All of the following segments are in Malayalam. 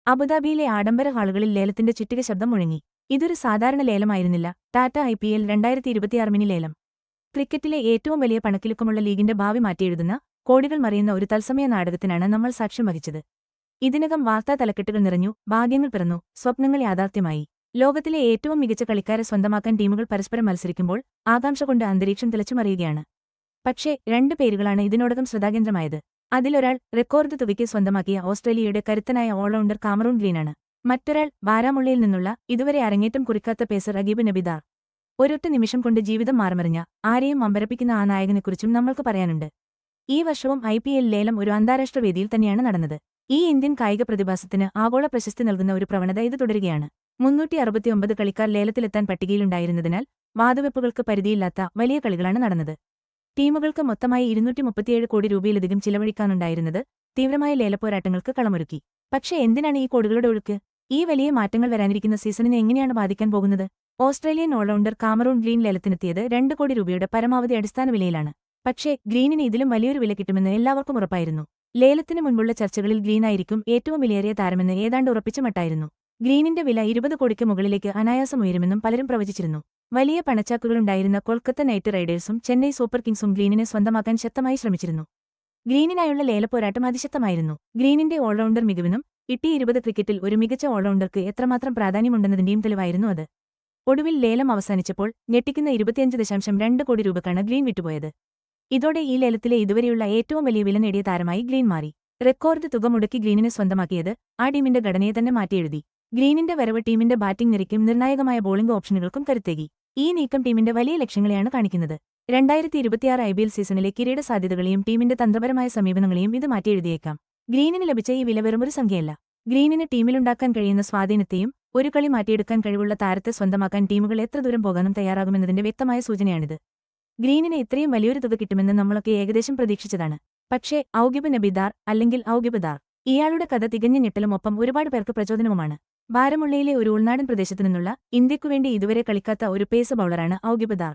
അബുദാബിയിലെ ആഡംബര ഹാളുകളിൽ ലേലത്തിന്റെ ചുറ്റിക ശബ്ദം മുഴങ്ങി. ഇതൊരു സാധാരണ ലേലമായിരുന്നില്ല. ടാറ്റ IPL 2026 മിനി ലേലം. ക്രിക്കറ്റിലെ ഏറ്റവും വലിയ പണക്കിലുക്കമുള്ള ലീഗിന്റെ ഭാവി മാറ്റിയെഴുതുന്ന, കോടികൾ മറിയുന്ന ഒരു തത്സമയ നാടകത്തിനാണ് നമ്മൾ സാക്ഷ്യം വഹിച്ചത്. ഇതിനകം വാർത്താ തലക്കെട്ടുകൾ നിറഞ്ഞു, ഭാഗ്യങ്ങൾ പിറന്നു, സ്വപ്നങ്ങൾ യാഥാർത്ഥ്യമായി. ലോകത്തിലെ ഏറ്റവും മികച്ച കളിക്കാരെ സ്വന്തമാക്കാൻ ടീമുകൾ പരസ്പരം മത്സരിക്കുമ്പോൾ ആകാംക്ഷ കൊണ്ട് അന്തരീക്ഷം തിളച്ചുമറിയുകയാണ്. പക്ഷേ 2 പേരുകളാണ് ഇതിനോടകം ശ്രദ്ധാകേന്ദ്രമായത്. അതിലൊരാൾ റെക്കോർഡ് തുകയ്ക്ക് സ്വന്തമാക്കിയ ഓസ്ട്രേലിയയുടെ കരുത്തനായ ഓൾറൗണ്ടർ കാമറൂൺ ഗ്രീനാണ്. മറ്റൊരാൾ ബാരാമുള്ളയിൽ നിന്നുള്ള ഇതുവരെ അരങ്ങേറ്റം കുറിക്കാത്ത പേസർ അഗീബ് നബിദാർ. ഒരൊറ്റ നിമിഷം കൊണ്ട് ജീവിതം മാറുമറിഞ്ഞ, ആരെയും അമ്പരപ്പിക്കുന്ന ആ നായകനെക്കുറിച്ചും നമ്മൾക്ക് പറയാനുണ്ട്. ഈ വർഷവും IPL ലേലം ഒരു അന്താരാഷ്ട്ര വേദിയിൽ തന്നെയാണ് നടന്നത്. ഈ ഇന്ത്യൻ കായിക പ്രതിഭാസത്തിന് ആഗോള പ്രശസ്തി നൽകുന്ന ഒരു പ്രവണത ഇത് തുടരുകയാണ്. 369 കളിക്കാർ ലേലത്തിലെത്താൻ പട്ടികയിലുണ്ടായിരുന്നതിനാൽ വാതുവെപ്പുകൾക്ക് പരിധിയില്ലാത്ത വലിയ കളികളാണ് നടന്നത്. ടീമുകൾക്ക് മൊത്തമായി 237 കോടി രൂപയിലധികം ചിലവഴിക്കാനുണ്ടായിരുന്നത് തീവ്രമായ ലേലപ്പോരാട്ടങ്ങൾക്ക് കളമൊരുക്കി. പക്ഷേ എന്തിനാണ് ഈ കോടികളുടെ ഒഴുക്ക്? ഈ വലിയ മാറ്റങ്ങൾ വരാനിരിക്കുന്ന സീസണിനെ എങ്ങനെയാണ് ബാധിക്കാൻ പോകുന്നത്? ഓസ്ട്രേലിയൻ ഓൾറൗണ്ടർ കാമറൂൺ ഗ്രീൻ ലേലത്തിനെത്തിയത് 2 കോടി രൂപയുടെ പരമാവധി അടിസ്ഥാന വിലയിലാണ്. പക്ഷേ ഗ്രീനിന് ഇതിലും വലിയൊരു വില കിട്ടുമെന്ന് എല്ലാവർക്കും ഉറപ്പായിരുന്നു. ലേലത്തിന് മുൻപുള്ള ചർച്ചകളിൽ ഗ്രീനായിരിക്കും ഏറ്റവും വിലയേറിയ താരമെന്ന് ഏതാണ്ട് ഉറപ്പിച്ച മട്ടായിരുന്നു. ഗ്രീനിന്റെ വില 20 കോടിക്ക് മുകളിലേക്ക് അനായാസം ഉയരുമെന്നും പലരും പ്രവചിച്ചിരുന്നു. വലിയ പണച്ചാക്കുകളുണ്ടായിരുന്ന കൊൽക്കത്ത നൈറ്റ് റൈഡേഴ്സും ചെന്നൈ സൂപ്പർ കിങ്സും ഗ്രീനിനെ സ്വന്തമാക്കാൻ ശക്തമായി ശ്രമിച്ചിരുന്നു. ഗ്രീനിനായുള്ള ലേലപ്പോരാട്ടം അതിശക്തമായിരുന്നു. ഗ്രീനിന്റെ ഓൾറൗണ്ടർ മികവിനും T20 ക്രിക്കറ്റിൽ ഒരു മികച്ച ഓൾറൗണ്ടർക്ക് എത്രമാത്രം പ്രാധാന്യമുണ്ടെന്നതിന്റെയും തെളിവായിരുന്നു അത്. ഒടുവിൽ ലേലം അവസാനിച്ചപ്പോൾ ഞെട്ടിക്കുന്ന 25.2 കോടി രൂപക്കാണ് ഗ്രീൻ വിറ്റുപോയത്. ഇതോടെ ഈ ലേലത്തിലെ ഇതുവരെയുള്ള ഏറ്റവും വലിയ വില നേടിയ താരമായി ഗ്രീൻ മാറി. റെക്കോർഡ് തുക മുടക്കി ഗ്രീനിനെ സ്വന്തമാക്കിയത് ആ ടീമിന്റെ ഘടനയെ തന്നെ മാറ്റിയെഴുതി. ഗ്രീനിന്റെ വരവ് ടീമിന്റെ ബാറ്റിംഗ് നിരയ്ക്കും നിർണായകമായ ബോളിംഗ് ഓപ്ഷനുകൾക്കും കരുത്തേകി. ഈ നീക്കം ടീമിന്റെ വലിയ ലക്ഷ്യങ്ങളെയാണ് കാണിക്കുന്നത്. 2026 IPL സീസണിലെ കിരീട സാധ്യതകളെയും ടീമിന്റെ തന്ത്രപരമായ സമീപനങ്ങളെയും ഇത് മാറ്റിയെഴുതിയേക്കാം. ഗ്രീനിന് ലഭിച്ച ഈ വില വെറുമൊരു സംഖ്യയല്ല. ഗ്രീനിന് ടീമിലുണ്ടാക്കാൻ കഴിയുന്ന സ്വാധീനത്തെയും ഒരു കളി മാറ്റിയെടുക്കാൻ കഴിവുള്ള താരത്തെ സ്വന്തമാക്കാൻ ടീമുകൾ എത്ര ദൂരം പോകാനും തയ്യാറാകുമെന്നതിന്റെ വ്യക്തമായ സൂചനയാണിത്. ഗ്രീനിന് ഇത്രയും വലിയൊരു തുക കിട്ടുമെന്ന് നമ്മളൊക്കെ ഏകദേശം പ്രതീക്ഷിച്ചതാണ്. പക്ഷേ ഔഗിബ് നബിദാർ അല്ലെങ്കിൽ ഔഗിബ് ദാർ, ഇയാളുടെ കഥ തികഞ്ഞ ഞെട്ടലും ഒപ്പം ഒരുപാട് പേർക്ക് പ്രചോദനവുമാണ്. ബാരമുള്ളയിലെ ഒരു ഉൾനാടൻ പ്രദേശത്തു നിന്നുള്ള ഇന്ത്യക്കുവേണ്ടി ഇതുവരെ കളിക്കാത്ത ഒരു പേസ് ബൌളറാണ് ഔഗിബ് ദാർ.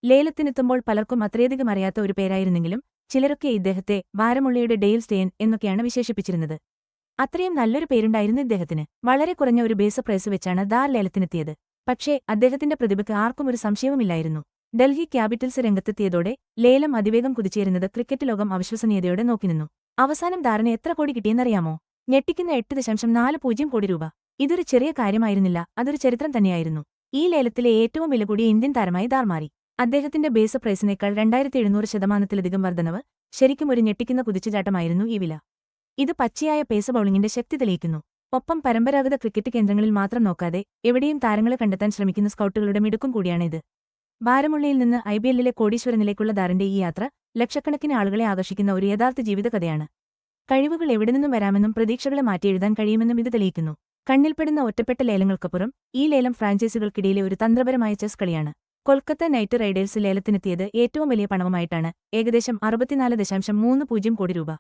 ലേലത്തിനെത്തുമ്പോൾ പലർക്കും അത്രയധികം അറിയാത്ത ഒരു പേരായിരുന്നെങ്കിലും ചിലരൊക്കെ ഇദ്ദേഹത്തെ ബാരമുള്ളയുടെ ഡെയിൽ സ്റ്റെയിൻ എന്നൊക്കെയാണ് വിശേഷിപ്പിച്ചിരുന്നത്. അത്രയും നല്ലൊരു പേരുണ്ടായിരുന്നു ഇദ്ദേഹത്തിന്. വളരെ കുറഞ്ഞ ഒരു ബേസ് പ്രൈസ് വെച്ചാണ് ദാർ ലേലത്തിനെത്തിയത്. പക്ഷേ അദ്ദേഹത്തിന്റെ പ്രതിഭയ്ക്ക് ആർക്കും ഒരു സംശയവുമില്ലായിരുന്നു. ഡൽഹി ക്യാപിറ്റൽസ് രംഗത്തെത്തിയതോടെ ലേലം അതിവേഗം കുതിച്ചേരുന്നത് ക്രിക്കറ്റ് ലോകം അവിശ്വസനീയതയോടെ നോക്കിനിന്നു. അവസാനം ദാറിന് എത്ര കോടി കിട്ടിയെന്നറിയാമോ? ഞെട്ടിക്കുന്ന 8.40 കോടി രൂപ. ഇതൊരു ചെറിയ കാര്യമായിരുന്നില്ല, അതൊരു ചരിത്രം തന്നെയായിരുന്നു. ഈ ലേലത്തിലെ ഏറ്റവും വില കൂടിയ ഇന്ത്യൻ താരമായി ദാർ മാറി. അദ്ദേഹത്തിന്റെ ബേസ് പ്രൈസിനേക്കാൾ 2700% വർധനവ്. ശരിക്കും ഒരു ഞെട്ടിക്കുന്ന കുതിച്ചുചാട്ടമായിരുന്നു ഈ വില. ഇത് പച്ചയായ പേസ് ബൌളിംഗിന്റെ ശക്തി തെളിയിക്കുന്നു. ഒപ്പം പരമ്പരാഗത ക്രിക്കറ്റ് കേന്ദ്രങ്ങളിൽ മാത്രം നോക്കാതെ എവിടെയും താരങ്ങളെ കണ്ടെത്താൻ ശ്രമിക്കുന്ന സ്കൗട്ടുകളുടെ മിടുക്കും കൂടിയാണിത്. ബാരമുള്ളയിൽ നിന്ന് IPLലെ കോടീശ്വരനിലേക്കുള്ള ദാറിന്റെ ഈ യാത്ര ലക്ഷക്കണക്കിന് ആളുകളെ ആകർഷിക്കുന്ന ഒരു യഥാർത്ഥ ജീവിതകഥയാണ്. കഴിവുകൾ എവിടെ നിന്നും വരാമെന്നും പ്രതീക്ഷകളെ മാറ്റിയെഴുതാൻ കഴിയുമെന്നും ഇത് തെളിയിക്കുന്നു. കണ്ണിൽപ്പെടുന്ന ഒറ്റപ്പെട്ട ലേലങ്ങൾക്കപ്പുറം ഈ ലേലം ഫ്രാഞ്ചൈസികൾക്കിടയിലെ ഒരു തന്ത്രപരമായ ചെസ് കളിയാണ്. കൊൽക്കത്ത നൈറ്റ് റൈഡേഴ്സ് ലേലത്തിനെത്തിയത് ഏറ്റവും വലിയ പണവുമായിട്ടാണ്, ഏകദേശം 64.30 കോടി രൂപ.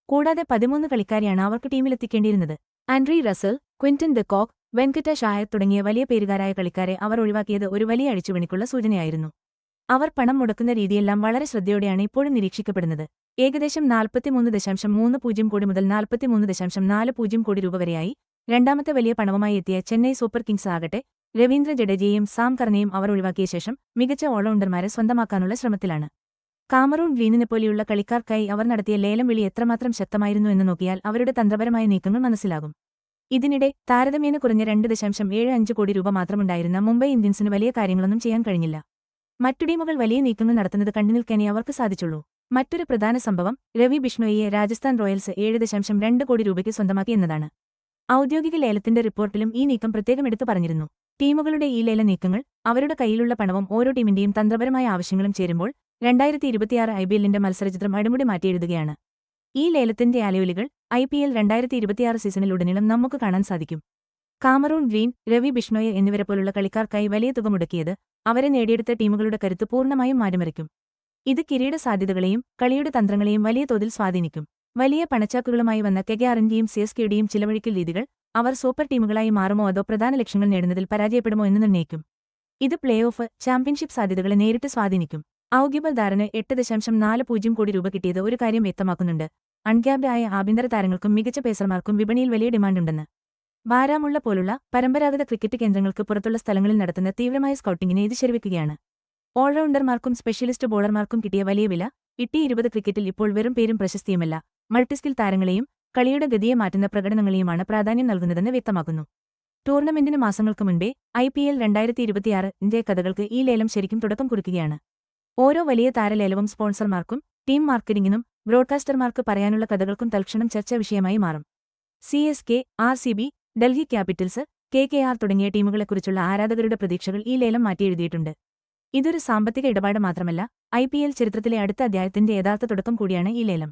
കൂടാതെ 13 കളിക്കാരെയാണ് അവർക്ക് ടീമിലെത്തിക്കേണ്ടിയിരുന്നത്. Andre Russell, Quinton de Kock, Venkatesh Iyer തുടങ്ങിയ വലിയ പേരുകാരായ കളിക്കാരെ അവർ ഒഴിവാക്കിയത് ഒരു വലിയ അഴിച്ചുപണിക്കുള്ള സൂചനയായിരുന്നു. അവർ പണം മുടക്കുന്ന രീതിയെല്ലാം വളരെ ശ്രദ്ധയോടെയാണ് ഇപ്പോഴും നിരീക്ഷിക്കപ്പെടുന്നത്. ഏകദേശം 43.30 കോടി മുതൽ 43.40 കോടി രൂപ വരെയായി. രണ്ടാമത്തെ വലിയ പണവുമായി എത്തിയ ചെന്നൈ സൂപ്പർ കിങ്സ് ആകട്ടെ രവീന്ദ്ര ജഡേജയെയും സാം കർണയെയും അവർ ഒഴിവാക്കിയ ശേഷം മികച്ച ഓൾറൗണ്ടർമാരെ സ്വന്തമാക്കാനുള്ള ശ്രമത്തിലാണ്. കാമറൂൺ ഗ്രീനിനെപ്പോലെയുള്ള കളിക്കാർക്കായി അവർ നടത്തിയ ലേലം വിളി എത്രമാത്രം ശക്തമായിരുന്നു എന്ന് നോക്കിയാൽ അവരുടെ തന്ത്രപരമായ നീക്കങ്ങൾ മനസ്സിലാകും. ഇതിനിടെ താരതമ്യേന കുറഞ്ഞ 2.75 കോടി രൂപ മാത്രമുണ്ടായിരുന്ന മുംബൈ ഇന്ത്യൻസിന് വലിയ കാര്യങ്ങളൊന്നും ചെയ്യാൻ കഴിഞ്ഞില്ല. മറ്റു ടീമുകൾ വലിയ നീക്കങ്ങൾ നടത്തുന്നത് കണ്ടുനിൽക്കാനേ അവർക്ക് സാധിച്ചുള്ളൂ. മറ്റൊരു പ്രധാന സംഭവം രവി ബിഷ്ണോയിയെ രാജസ്ഥാൻ റോയൽസ് 7.2 കോടി രൂപയ്ക്ക് സ്വന്തമാക്കി എന്നതാണ്. ഔദ്യോഗിക ലേലത്തിന്റെ റിപ്പോർട്ടിലും ഈ നീക്കം പ്രത്യേകം എടുത്തു പറഞ്ഞിരുന്നു. ടീമുകളുടെ ഈ ലേല നീക്കങ്ങൾ അവരുടെ കയ്യിലുള്ള പണവും ഓരോ ടീമിന്റെയും തന്ത്രപരമായ ആവശ്യങ്ങളും ചേരുമ്പോൾ 2026 IPLന്റെ മത്സരചിത്രം അടിമുടി മാറ്റിയെഴുതുകയാണ്. ഈ ലേലത്തിന്റെ ആലയൊലികൾ IPL 2026 സീസണിലുടനീളം നമുക്ക് കാണാൻ സാധിക്കും. കാമറൂൺ ഗ്രീൻ, രവി ബിഷ്ണോയ് എന്നിവരെപ്പോലുള്ള കളിക്കാർക്കായി വലിയ തുക മുടക്കിയത് അവരെ നേടിയെടുത്ത ടീമുകളുടെ കരുത്ത് പൂർണ്ണമായും മാറ്റിമറിക്കും. ഇത് കിരീട സാധ്യതകളെയും കളിയുടെ തന്ത്രങ്ങളെയും വലിയ തോതിൽ സ്വാധീനിക്കും. വലിയ പണച്ചാക്കുകളുമായി വന്ന KKRന്റെയും CSKയുടെയും ചിലവഴിക്കൽ രീതികൾ അവർ സൂപ്പർ ടീമുകളായി മാറുമോ അതോ പ്രധാന ലക്ഷ്യങ്ങൾ നേടുന്നതിൽ പരാജയപ്പെടുമോ എന്ന് നിർണ്ണയിക്കും. ഇത് പ്ലേ ഓഫ്, ചാമ്പ്യൻഷിപ്പ് സാധ്യതകളെ നേരിട്ട് സ്വാധീനിക്കും. ഔഗിബ് ദാറിന് 8.40 കോടി രൂപ കിട്ടിയത് ഒരു കാര്യം വ്യക്തമാക്കുന്നുണ്ട്. അൺക്യാപ്ഡ് ആയ ആഭ്യന്തര താരങ്ങൾക്കും മികച്ച പേസർമാർക്കും വിപണിയിൽ വലിയ ഡിമാൻഡുണ്ടെന്ന്. ബാരാമുള്ള പോലുള്ള പരമ്പരാഗത ക്രിക്കറ്റ് കേന്ദ്രങ്ങൾക്ക് പുറത്തുള്ള സ്ഥലങ്ങളിൽ നടത്തുന്ന തീവ്രമായ സ്കൗട്ടിങ്ങിനെ ഇത് ശരിവെക്കുകയാണ്. ഓൾറൗണ്ടർമാർക്കും സ്പെഷ്യലിസ്റ്റ് ബോളർമാർക്കും കിട്ടിയ വലിയ വില ടി20 ക്രിക്കറ്റിൽ ഇപ്പോൾ വെറും പേരും പ്രശസ്തിയുമല്ല, മൾട്ടിസ്കിൽ താരങ്ങളെയും കളിയുടെ ഗതിയെ മാറ്റുന്ന പ്രകടനങ്ങളെയുമാണ് പ്രാധാന്യം നൽകുന്നതെന്ന് വ്യക്തമാക്കുന്നു. ടൂർണമെന്റിന് മാസങ്ങൾക്ക് മുൻപേ IPL 2026 കഥകൾക്ക് ഈ ലേലം ശരിക്കും തുടക്കം കുറിക്കുകയാണ്. ഓരോ വലിയ താരലേലവും സ്പോൺസർമാർക്കും ടീം മാർക്കറ്റിംഗിനും ബ്രോഡ്കാസ്റ്റർമാർക്ക് പറയാനുള്ള കഥകൾക്കും തൽക്ഷണം ചർച്ചാ വിഷയമായി മാറും. CSK, RCB, Delhi Capitals, KKR തുടങ്ങിയ ടീമുകളെക്കുറിച്ചുള്ള ആരാധകരുടെ പ്രതീക്ഷകൾ ഈ ലേലം മാറ്റിയെഴുതിയിട്ടുണ്ട്. ഇതൊരു സാമ്പത്തിക ഇടപാട് മാത്രമല്ല, IPL ചരിത്രത്തിലെ അടുത്ത അധ്യായത്തിന്റെ യഥാർത്ഥ തുടക്കം കൂടിയാണ് ഈ ലേലം.